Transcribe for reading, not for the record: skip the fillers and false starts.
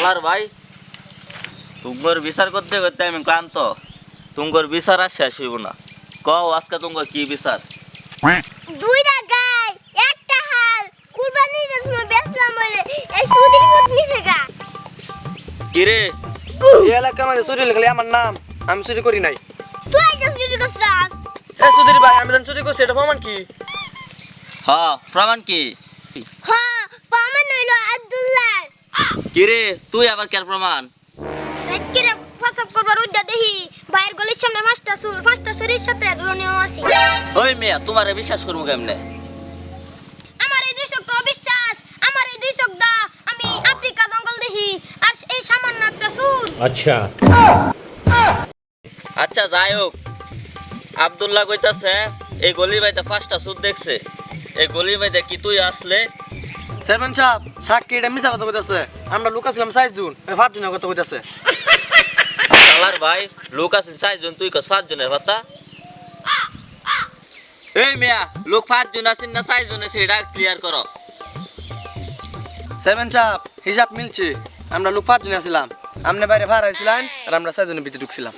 শালার ভাই তুঙ্গর বিচার করতে করতে আমি ক্লান্ত। তুঙ্গর বিচার আর শেষ হইব না। কও আজকে তুঙ্গর কি বিচার? দুইটা গাই একটা হাল কুরবানি ঈদের সময় বেচলাম বলে এই সুদির পুত নিছে গা। কি রে এই এলাকা আমাদের চুরি লিখলে আমার নাম, আমি চুরি করি নাই। তুই একটা চুরি করছাস? এ সুধীর ভাই, আমি চুরি করছি, এটা প্রমাণ কি? হ্যাঁ প্রমাণ কি? হ্যাঁ প্রমাণ হইলো আব্দুল্লাহ। কি রে তুই আবার কেন প্রমাণ? রাতকে ফাসাব করবার উদ্যা দেখি বাইরের গলির সামনে পাঁচটা চুরির সাথে রনিও আছে। ওই মেয়া তোমারে বিশ্বাস করবো কেমনে? আমার এই দুই চোখ অবিশ্বাস, আমার এই দুই চোখ দা আমি আফ্রিকা জঙ্গল দেখি আর এই সামান্য একটা চুর। अच्छा আচ্ছা যাই হোক, আব্দুল্লাহ কইতাছে এই গলির বাইতে 5টা সুদ দেখছে। এই গলির বাইতে কি তুই আসলে? চেয়ারম্যান সাহেব, সাক্ষী এটা মিছা কথা কইতাছে। আমরা লোক ছিলাম 6 জন, 5 জনের কথা কইতাছে। শালার ভাই লোক আছে 4 জন, তুই কস 5 জনের কথা? এই মিয়া লোক 5 জন আছেন না 4 জন আছে এটা ক্লিয়ার করো। চেয়ারম্যান সাহেব, হিসাব মিলছে, আমরা লোক 5 জন ছিলাম। আমনে বাইরে ভাড়া হইছিলেন আর আমরা 6 জনের ভিতরে ঢুকছিলাম।